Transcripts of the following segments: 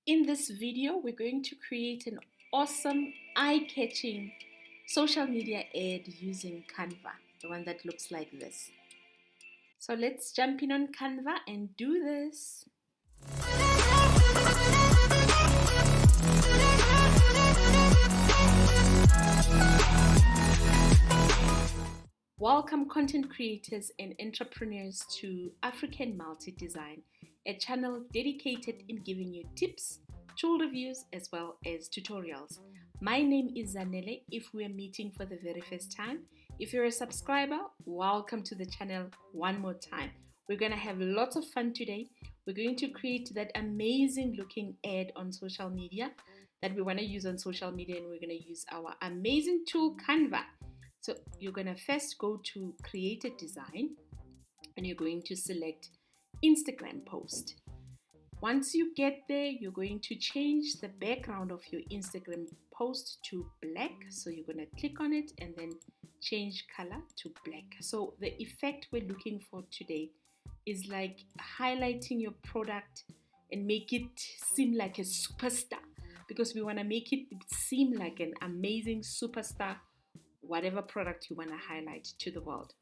In this video, we're going to create an awesome, eye-catching social media ad using Canva, the one that looks like this. So let's jump in on Canva and do this. Welcome content creators and entrepreneurs to African Multi Design, a channel dedicated in giving you tips, tool reviews, as well as tutorials. My name is Zanele if we're meeting for the very first time. If you're a subscriber, welcome to the channel one more time. We're going to have lots of fun today. We're going to create that amazing looking ad on social media that we want to use on social media, and we're going to use our amazing tool Canva. So you're going to first go to create a design and you're going to select Instagram post. Once you get there, you're going to change the background of your Instagram post to black. So you're going to click on it and then change color to black. So the effect we're looking for today is like highlighting your product and make it seem like a superstar, because we want to make it seem like an amazing superstar, whatever product you want to highlight to the world.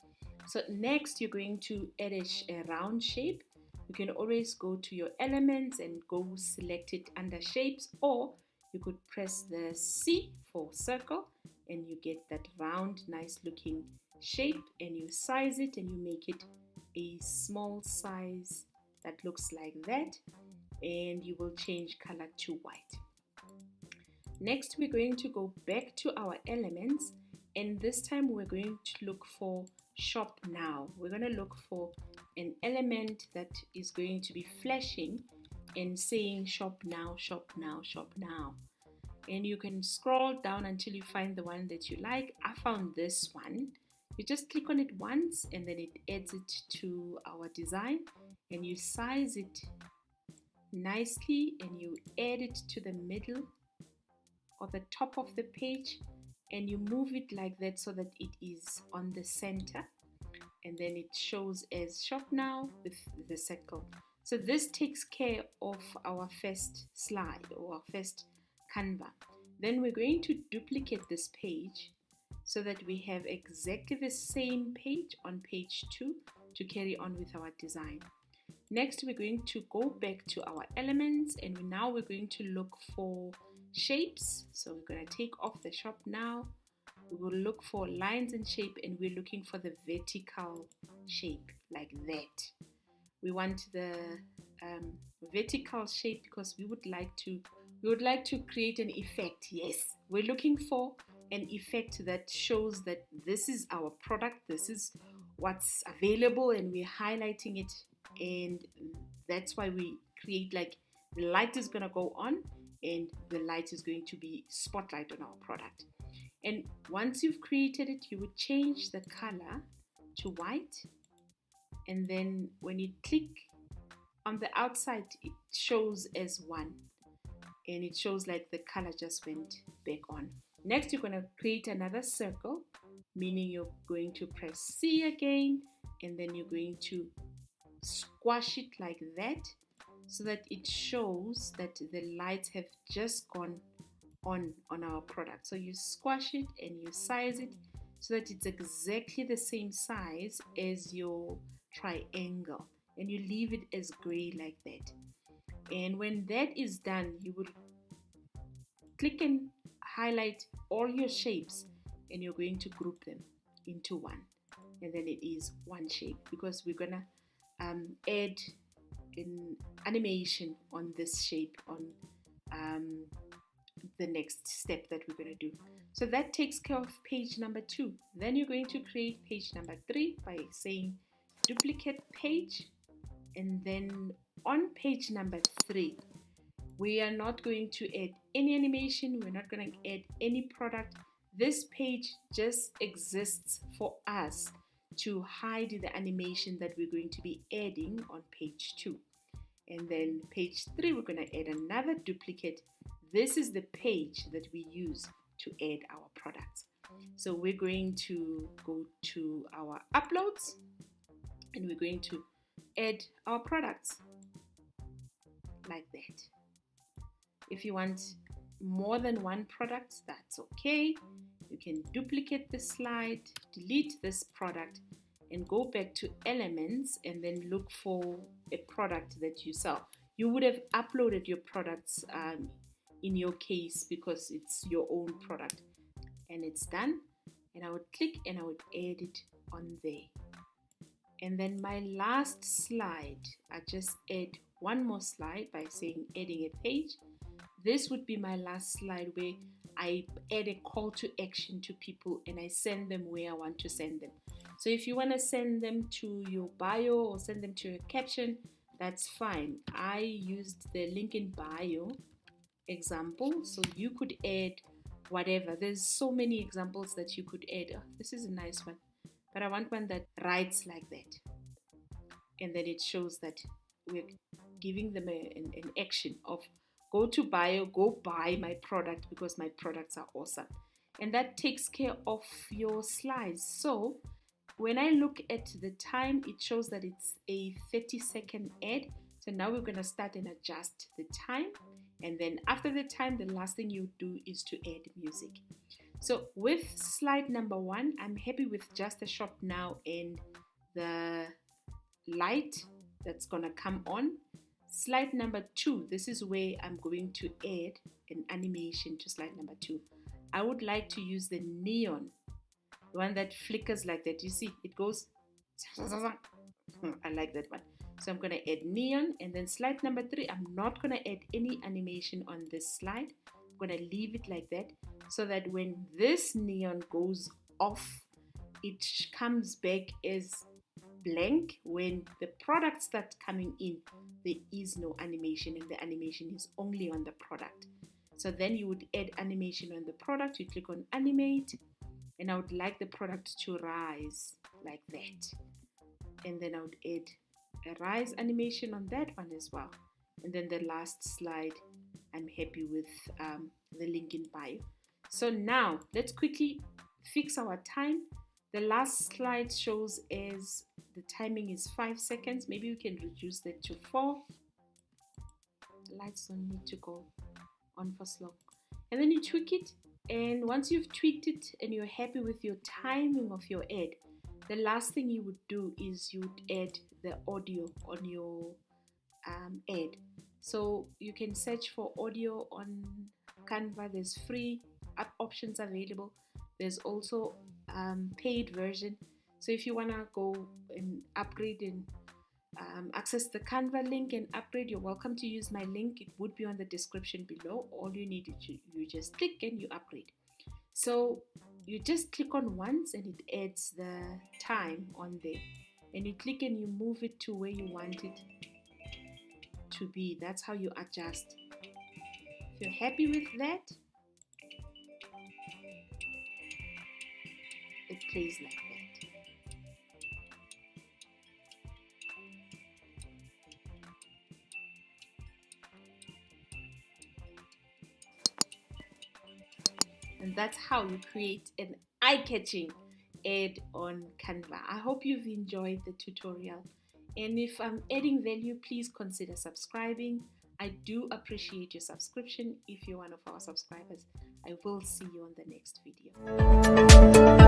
So next, you're going to add a round shape. You can always go to your elements and go select it under shapes, or you could press the C for circle and you get that round, nice looking shape, and you size it and you make it a small size that looks like that, and you will change color to white. Next, we're going to go back to our elements, and this time we're going to look for shop now. We're going to look for an element that is going to be flashing and saying shop now, shop now, shop now. And you can scroll down until you find the one that you like. I found this one. You just click on it once and then it adds it to our design, and you size it nicely and you add it to the middle or the top of the page, and you move it like that so that it is on the center, and then it shows as shop now with the circle. So this takes care of our first slide or our first Canva. Then we're going to duplicate this page so that we have exactly the same page on page 2 to carry on with our design. Next, we're going to go back to our elements, and now we're going to look for shapes. So we're going to take off the shop now. We will look for lines and shape, and we're looking for the vertical shape like that. We want the vertical shape because we would like to create an effect. Yes, we're looking for an effect that shows that this is our product, this is what's available, and we're highlighting it, and that's why we create like the light is going to go on and the light is going to be spotlight on our product. And once you've created it, you would change the color to white, and then when you click on the outside, it shows as one, and it shows like the color just went back on. Next, you're going to create another circle, meaning you're going to press C again, and then you're going to squash it like that so that it shows that the lights have just gone on our product. So you squash it and you size it so that it's exactly the same size as your triangle, and you leave it as gray like that. And when that is done, you will click and highlight all your shapes, and you're going to group them into one, and then it is one shape, because we're gonna add an animation on this shape on the next step that we're going to do. So that takes care of page number 2. Then you're going to create page number 3 by saying duplicate page, and then on page number 3 we are not going to add any animation, we're not going to add any product. This page just exists for us to hide the animation that we're going to be adding on page 2. And then page 3, we're going to add another duplicate. This is the page that we use to add our products. So we're going to go to our uploads, and we're going to add our products like that. If you want more than one product, that's okay. You can duplicate the slide, delete this product, and go back to elements and then look for a product that you sell. You would have uploaded your products in your case because it's your own product, and it's done. And I would click and I would add it on there. And then my last slide, I just add one more slide by saying adding a page. This would be my last slide where I add a call to action to people and I send them where I want to send them. So if you want to send them to your bio or send them to your caption, that's fine. I used the link in bio example, so you could add whatever. There's so many examples that you could add. Oh, this is a nice one, but I want one that writes like that, and then it shows that we're giving them an action of go to bio, go buy my product because my products are awesome. And that takes care of your slides. So when I look at the time, it shows that it's a 30-second ad. So now we're going to start and adjust the time. And then after the time, the last thing you do is to add music. So with slide number 1, I'm happy with just the shop now and the light that's going to come on. Slide number 2, this is where I'm going to add an animation to slide number 2. I would like to use the neon, the one that flickers like that. You see, it goes. I like that one. So I'm going to add neon. And then slide number 3, I'm not going to add any animation on this slide. I'm going to leave it like that so that when this neon goes off, it comes back as blank. When the product starts coming in, there is no animation, and the animation is only on the product. So then you would add animation on the product. You click on animate, and I would like the product to rise like that, and then I would add a rise animation on that one as well. And then the last slide, I'm happy with the link in bio. So now let's quickly fix our time. The last slide shows as the timing is 5 seconds. Maybe we can reduce that to 4. The lights don't need to go on for slow. And then you tweak it. And once you've tweaked it and you're happy with your timing of your ad, the last thing you would do is you would add the audio on your ad. So you can search for audio on Canva. There's free options available. There's also paid version. So if you want to go and upgrade and access the Canva link and upgrade, you're welcome to use my link. It would be on the description below. All you need is you just click and you upgrade. So you just click on once and it adds the time on there, and you click and you move it to where you want it to be. That's how you adjust. If you're happy with that, it plays like that. And that's how you create an eye-catching ad on Canva. I hope you've enjoyed the tutorial. And if I'm adding value, please consider subscribing. I do appreciate your subscription. If you're one of our subscribers, I will see you on the next video.